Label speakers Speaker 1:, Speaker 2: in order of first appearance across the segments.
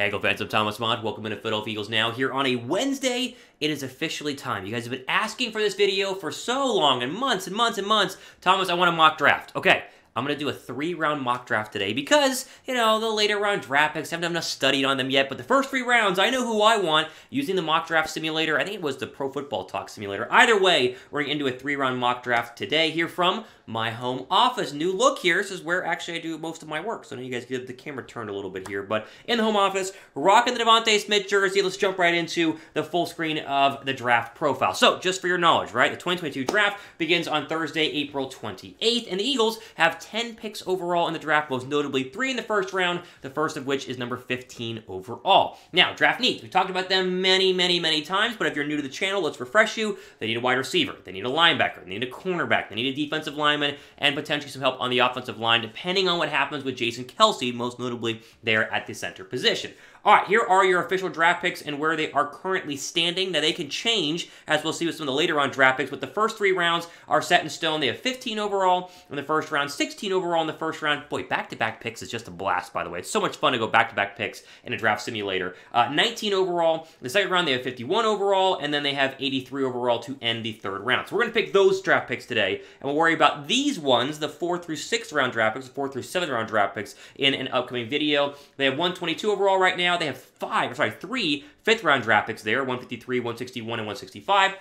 Speaker 1: Hey, Eagle fans, I'm Thomas Mott. Welcome into Philadelphia Eagles Now. Here on a Wednesday, it is officially time. You guys have been asking for this video for so long, and months and months and months. Thomas, I want a mock draft. Okay, I'm going to do a 3-round mock draft today because, you know, the later round draft picks, I haven't done enough studied on them yet, but the first 3 rounds, I know who I want using the mock draft simulator. I think it was the Pro Football Talk simulator. Either way, we're going to into a 3-round mock draft today here from my home office. New look here. This is where actually I do most of my work, so I know you guys get the camera turned a little bit here, but in the home office, rocking the Devontae Smith jersey. Let's jump right into the full screen of the draft profile. So, just for your knowledge, right, the 2022 draft begins on Thursday, April 28th, and the Eagles have 10 picks overall in the draft, most notably 3 in the first round, the first of which is number 15 overall. Now, draft needs. We talked about them many times, but if you're new to the channel, let's refresh you. They need a wide receiver. They need a linebacker. They need a cornerback. They need a defensive lineman, and potentially some help on the offensive line, depending on what happens with Jason Kelce, most notably there at the center position. All right, here are your official draft picks and where they are currently standing. Now, they can change, as we'll see with some of the later round draft picks, but the first 3 rounds are set in stone. They have 15 overall in the first round, 16 overall in the first round. Boy, back-to-back picks is just a blast, by the way. It's so much fun to go back-to-back picks in a draft simulator. 19 overall. In the second round, they have 51 overall, and then they have 83 overall to end the third round. So we're going to pick those draft picks today, and we'll worry about these ones, the 4 through 6 round draft picks, the 4 through 7 round draft picks, in an upcoming video. They have 122 overall right now. They have 3 fifth-round draft picks there, 153, 161, and 165.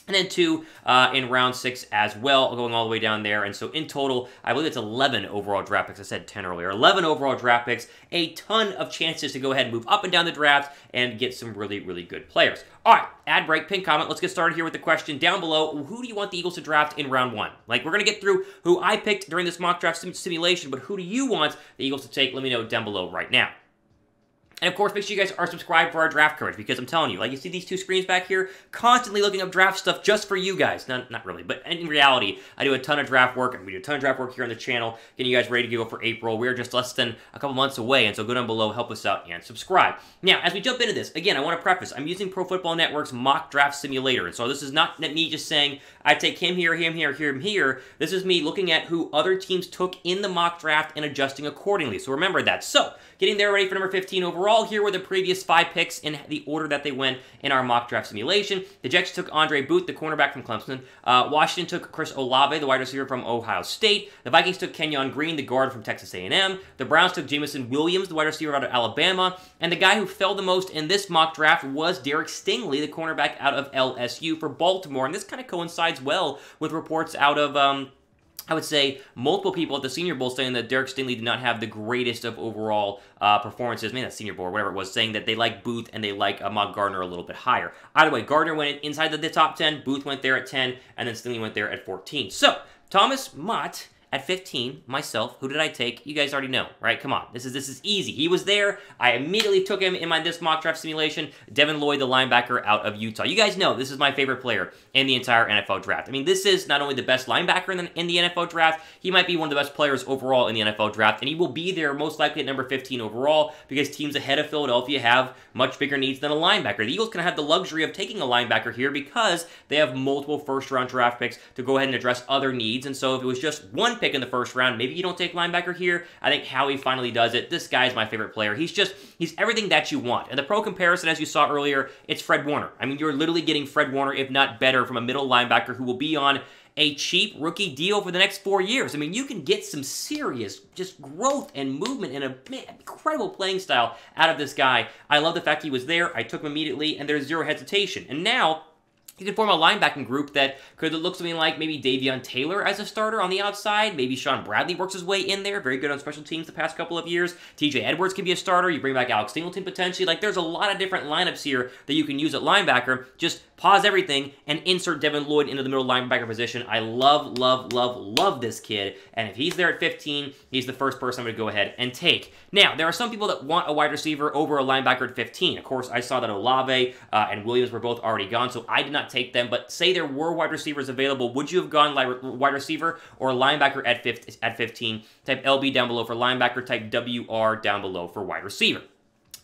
Speaker 1: And then 2 in round 6 as well, going all the way down there. And so in total, I believe it's 11 overall draft picks. I said 10 earlier. 11 overall draft picks. A ton of chances to go ahead and move up and down the draft and get some really good players. All right, ad break, pin comment. Let's get started here with the question down below. Who do you want the Eagles to draft in round 1? Like, we're going to get through who I picked during this mock draft simulation, but who do you want the Eagles to take? Let me know down below right now. And of course, make sure you guys are subscribed for our draft coverage, because I'm telling you, like you see these 2 screens back here, constantly looking up draft stuff just for you guys. Not really, but in reality, I do a ton of draft work, and we do a ton of draft work here on the channel, getting you guys ready to go for April. We're just less than a couple months away, and so go down below, help us out, and subscribe. Now, as we jump into this, again, I want to preface, I'm using Pro Football Network's mock draft simulator, and so this is not me just saying, I take him here, him here, him here. This is me looking at who other teams took in the mock draft and adjusting accordingly, so remember that. So, getting there ready for number 15 overall. Here were the previous 5 picks in the order that they went in our mock draft simulation. The Jets took Andre Booth, the cornerback from Clemson. Washington took Chris Olave, the wide receiver from Ohio State. The Vikings took Kenyon Green, the guard from Texas A&M. The Browns took Jameson Williams, the wide receiver out of Alabama. And the guy who fell the most in this mock draft was Derek Stingley, the cornerback out of LSU for Baltimore. And this kind of coincides well with reports out of I would say multiple people at the Senior Bowl saying that Derek Stingley did not have the greatest of overall performances. Maybe not Senior Bowl or whatever it was, saying that they like Booth and they like Ahmad Gardner a little bit higher. Either way, Gardner went inside the top 10, Booth went there at 10, and then Stingley went there at 14. So, Thomas Mott at 15, myself, who did I take? You guys already know, right? Come on, this is easy. He was there. I immediately took him in this mock draft simulation. Devin Lloyd, the linebacker out of Utah. You guys know this is my favorite player in the entire NFL draft. I mean, this is not only the best linebacker in the NFL draft, he might be one of the best players overall in the NFL draft, and he will be there most likely at number 15 overall because teams ahead of Philadelphia have much bigger needs than a linebacker. The Eagles can have the luxury of taking a linebacker here because they have multiple first-round draft picks to go ahead and address other needs, and so if it was just one pick in the first round, maybe you don't take linebacker here. I think Howie finally does it. This guy is my favorite player. He's everything that you want. And the pro comparison, as you saw earlier, it's Fred Warner. I mean, you're literally getting Fred Warner, if not better, from a middle linebacker who will be on a cheap rookie deal for the next 4 years. I mean, you can get some serious just growth and movement and an incredible playing style out of this guy. I love the fact he was there. I took him immediately, and there's zero hesitation. And now, you can form a linebacking group that could look something like maybe Davion Taylor as a starter on the outside. Maybe Sean Bradley works his way in there. Very good on special teams the past couple of years. TJ Edwards can be a starter. You bring back Alex Singleton potentially. Like, there's a lot of different lineups here that you can use at linebacker. Just pause everything and insert Devin Lloyd into the middle linebacker position. I love this kid. And if he's there at 15, he's the first person I'm going to go ahead and take. Now, there are some people that want a wide receiver over a linebacker at 15. Of course, I saw that Olave and Williams were both already gone, so I did not take them. But say there were wide receivers available, would you have gone wide receiver or linebacker at 15? Type LB down below for linebacker, type WR down below for wide receiver.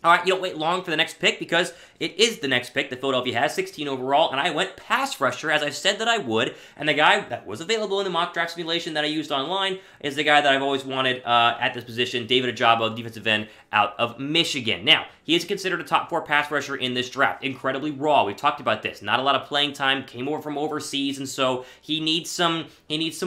Speaker 1: All right, you don't wait long for the next pick because it is the next pick that Philadelphia has, 16 overall, and I went pass rusher as I said that I would, and the guy that was available in the mock draft simulation that I used online is the guy that I've always wanted at this position, David Ojabo, defensive end out of Michigan. Now, he is considered a top 4 pass rusher in this draft. Incredibly raw. We talked about this. Not a lot of playing time, came over from overseas, and so he needs some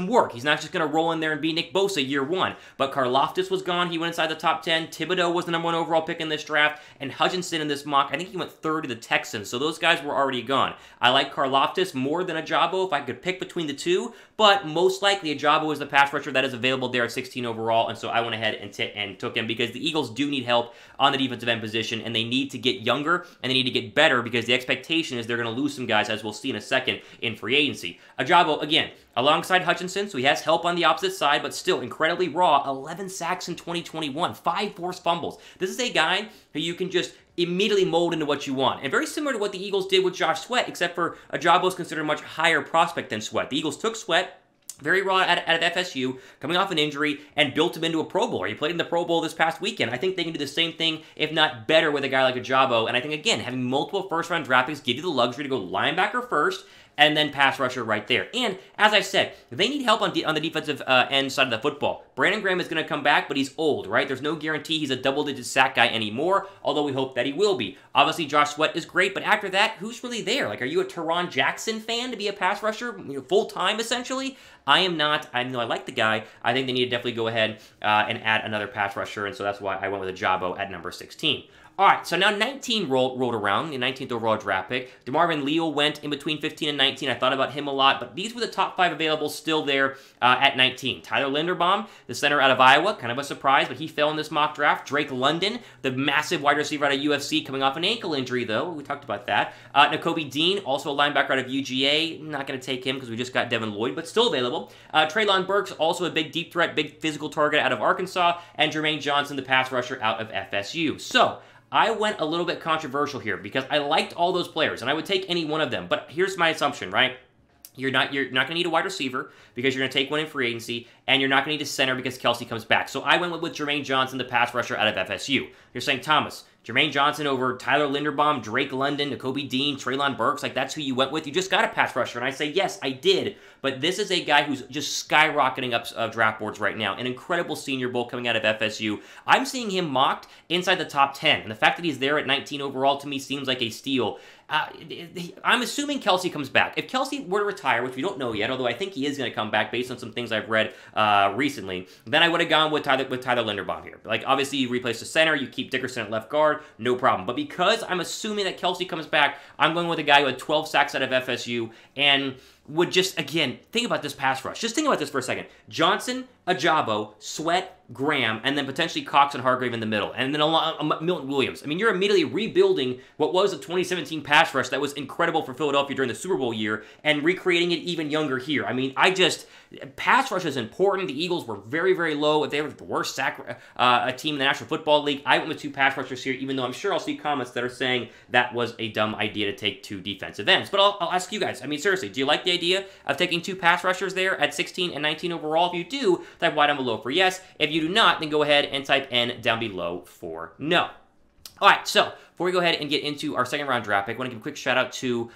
Speaker 1: work. He's not just going to roll in there and be Nick Bosa year 1. But Karlaftis was gone. He went inside the top 10. Thibodeau was the number 1 overall pick in this draft. And Hutchinson in this mock, I think he went third to the Texans, so those guys were already gone. I like Karlaftis more than Ojabo if I could pick between the two, but most likely Ojabo is the pass rusher that is available there at 16 overall, and so I went ahead and took him because the Eagles do need help on the defensive end position, and they need to get younger, and they need to get better because the expectation is they're going to lose some guys, as we'll see in a second, in free agency. Ojabo, again, alongside Hutchinson, so he has help on the opposite side, but still incredibly raw. 11 sacks in 2021, 5 forced fumbles. This is a guy who you can just immediately mold into what you want. And very similar to what the Eagles did with Josh Sweat, except for Ojabo is considered a much higher prospect than Sweat. The Eagles took Sweat, very raw out of FSU, coming off an injury, and built him into a Pro Bowler. He played in the Pro Bowl this past weekend. I think they can do the same thing, if not better, with a guy like Ojabo. And I think, again, having multiple first-round draft picks give you the luxury to go linebacker first, and then pass rusher right there. And, as I said, they need help on the defensive end side of the football. Brandon Graham is going to come back, but he's old, right? There's no guarantee he's a double-digit sack guy anymore, although we hope that he will be. Obviously, Josh Sweat is great, but after that, who's really there? Like, are you a Teron Jackson fan to be a pass rusher, full-time, essentially? I am not. I know I like the guy. I think they need to definitely go ahead and add another pass rusher, and so that's why I went with Ojabo at number 16. All right, so now 19 rolled around, the 19th overall draft pick. DeMarvin Leal went in between 15 and 19. I thought about him a lot, but these were the top 5 available still there at 19. Tyler Linderbaum, the center out of Iowa, kind of a surprise, but he fell in this mock draft. Drake London, the massive wide receiver out of UFC, coming off an ankle injury, though. We talked about that. Nakobe Dean, also a linebacker out of UGA. Not going to take him because we just got Devin Lloyd, but still available. Treylon Burks, also a big deep threat, big physical target out of Arkansas. And Jermaine Johnson, the pass rusher out of FSU. So, I went a little bit controversial here because I liked all those players, and I would take any one of them. But here's my assumption, right? You're not going to need a wide receiver because you're going to take one in free agency, and you're not going to need a center because Kelsey comes back. So I went with Jermaine Johnson, the pass rusher out of FSU. You're saying, Thomas, Jermaine Johnson over Tyler Linderbaum, Drake London, Nakobe Dean, Treylon Burks, like that's who you went with? You just got a pass rusher. And I say, yes, I did. But this is a guy who's just skyrocketing up draft boards right now. An incredible Senior Bowl coming out of FSU. I'm seeing him mocked inside the top 10. And the fact that he's there at 19 overall to me seems like a steal. I'm assuming Kelsey comes back. If Kelsey were to retire, which we don't know yet, although I think he is going to come back based on some things I've read recently, then I would have gone with Tyler Linderbaum here. Like, obviously, you replace the center, you keep Dickerson at left guard, no problem. But because I'm assuming that Kelsey comes back, I'm going with a guy who had 12 sacks out of FSU and would just, again, think about this pass rush. Just think about this for a second. Johnson, Ojabo, Sweat, Graham, and then potentially Cox and Hargrave in the middle. And then Milton Williams. I mean, you're immediately rebuilding what was a 2017 pass rush that was incredible for Philadelphia during the Super Bowl year and recreating it even younger here. I mean, pass rush is important. The Eagles were very, very low. If they were the worst sack team in the National Football League, I went with 2 pass rushers here, even though I'm sure I'll see comments that are saying that was a dumb idea to take 2 defensive ends. But I'll ask you guys, I mean, seriously, do you like the idea of taking 2 pass rushers there at 16 and 19 overall? If you do, type Y down below for yes. If you do not, then go ahead and type N down below for no. All right, so before we go ahead and get into our second round draft pick, I want to give a quick shout out to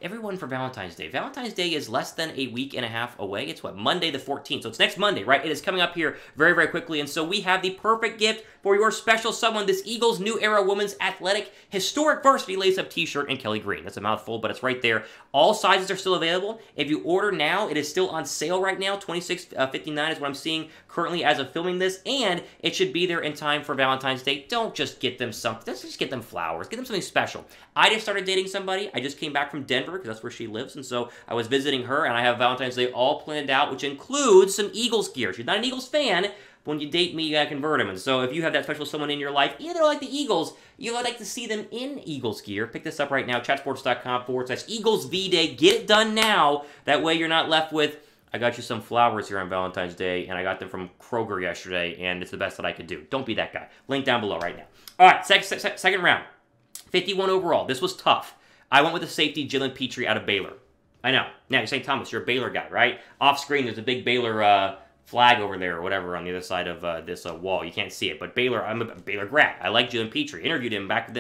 Speaker 1: everyone for Valentine's Day. Valentine's Day is less than a week and a half away. It's what, Monday the 14th. So it's next Monday, right? It is coming up here very, very quickly. And so we have the perfect gift for your special someone, this Eagles New Era Women's Athletic Historic Varsity Lace-Up T-shirt in Kelly Green. That's a mouthful, but it's right there. All sizes are still available. If you order now, it is still on sale right now. $26.59 is what I'm seeing currently as of filming this, and it should be there in time for Valentine's Day. Don't just get them something. Let's just get them flowers. Get them something special. I just started dating somebody. I just came back from Denver because that's where she lives, and so I was visiting her, and I have Valentine's Day all planned out, which includes some Eagles gear. She's not an Eagles fan. When you date me, you gotta convert them. And so if you have that special someone in your life, either like the Eagles, you would like to see them in Eagles gear, pick this up right now, chatsports.com/Eagles V-Day. Get it done now. That way you're not left with, I got you some flowers here on Valentine's Day, and I got them from Kroger yesterday, and it's the best that I could do. Don't be that guy. Link down below right now. All right, second round. 51 overall. This was tough. I went with the safety, Jalen Pitre out of Baylor. I know. Now, you're saying, Thomas, you're a Baylor guy, right? Off screen, there's a big Baylor flag over there or whatever on the other side of this wall. You can't see it, but Baylor, I'm a Baylor grad. I like Jalen Pitre. Interviewed him back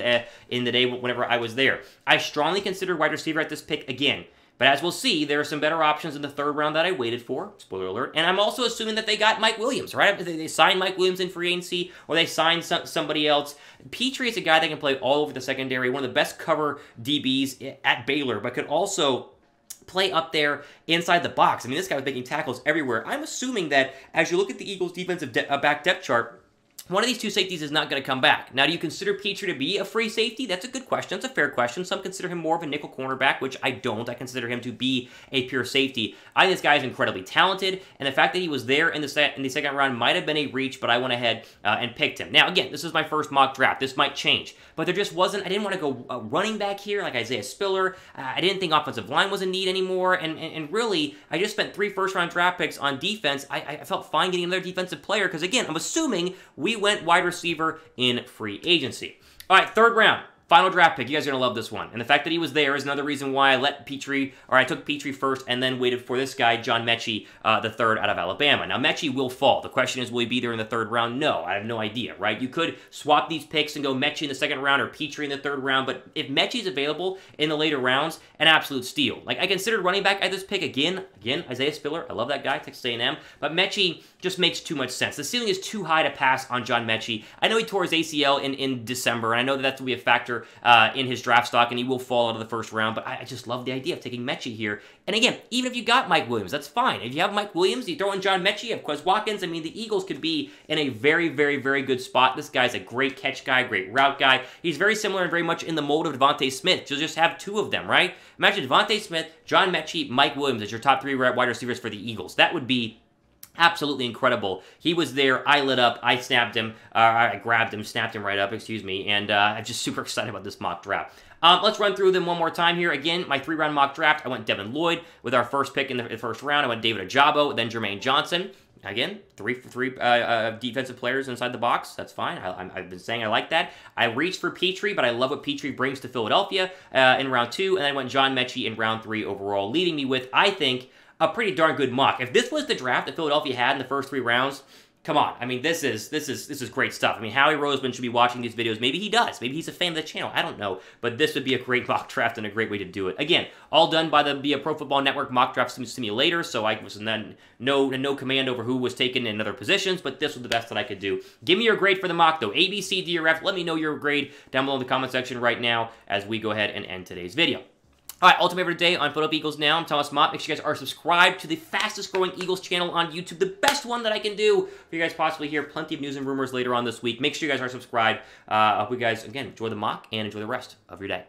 Speaker 1: in the day whenever I was there. I strongly consider wide receiver at this pick again. But as we'll see, there are some better options in the third round that I waited for. Spoiler alert. And I'm also assuming that they got Mike Williams, right? They signed Mike Williams in free agency, or they signed somebody else. Pitre is a guy that can play all over the secondary, one of the best cover DBs at Baylor, but could also play up there inside the box. I mean, this guy was making tackles everywhere. I'm assuming that as you look at the Eagles' defensive back depth chart, one of these two safeties is not going to come back. Now, do you consider Pitre to be a free safety? That's a good question. That's a fair question. Some consider him more of a nickel cornerback, which I don't. I consider him to be a pure safety. I think this guy is incredibly talented, and the fact that he was there in the second round might have been a reach, but I went ahead and picked him. Now, again, this is my first mock draft. This might change, but there just wasn't. I didn't want to go running back here like Isaiah Spiller. I didn't think offensive line was in need anymore, and really, I just spent 3 first-round draft picks on defense. I felt fine getting another defensive player because, again, I'm assuming we went wide receiver in free agency. All right, third round. Final draft pick. You guys are going to love this one. And the fact that he was there is another reason why I took Pitre first and then waited for this guy, John Metchie, the third out of Alabama. Now, Metchie will fall. The question is, will he be there in the third round? No, I have no idea, right? You could swap these picks and go Metchie in the second round or Pitre in the third round, but if Metchie's available in the later rounds, an absolute steal. Like, I considered running back at this pick again, Isaiah Spiller. I love that guy, Texas A&M, but Metchie just makes too much sense. The ceiling is too high to pass on John Metchie. I know he tore his ACL in December, and I know that that's going to be a factor in his draft stock, and he will fall out of the first round, but I just love the idea of taking Metchie here. And again, even if you got Mike Williams, that's fine. If you have Mike Williams, you throw in John Metchie, you have Quez Watkins. I mean, the Eagles could be in a very, very, very good spot. This guy's a great catch guy, great route guy. He's very similar and very much in the mold of Devontae Smith. You'll just have 2 of them, right? Imagine Devontae Smith, John Metchie, Mike Williams as your top 3 wide receivers for the Eagles. That would be absolutely incredible. He was there. I lit up. I snapped him. I grabbed him, snapped him right up, excuse me. And I'm just super excited about this mock draft. Let's run through them one more time here. Again, my 3-round mock draft. I went Devin Lloyd with our first pick in the first round. I went David Ojabo, then Jermaine Johnson. Again, three defensive players inside the box. That's fine. I've been saying I like that. I reached for Pitre, but I love what Pitre brings to Philadelphia in round 2. And then I went John Metchie in round 3 overall, leaving me with, I think, a pretty darn good mock. If this was the draft that Philadelphia had in the first 3 rounds, come on. I mean, this is great stuff. I mean, Howie Roseman should be watching these videos. Maybe he does. Maybe he's a fan of the channel. I don't know. But this would be a great mock draft and a great way to do it. Again, all done by the Pro Football Network mock draft simulator, so I was no command over who was taken in other positions, but this was the best that I could do. Give me your grade for the mock, though. A, B, C, D, or F. Let me know your grade down below in the comment section right now as we go ahead and end today's video. All right, ultimate every day on Put Up Eagles Now. I'm Thomas Mott. Make sure you guys are subscribed to the fastest growing Eagles channel on YouTube, the best one that I can do for you guys possibly hear plenty of news and rumors later on this week. Make sure you guys are subscribed. I hope you guys, again, enjoy the mock and enjoy the rest of your day.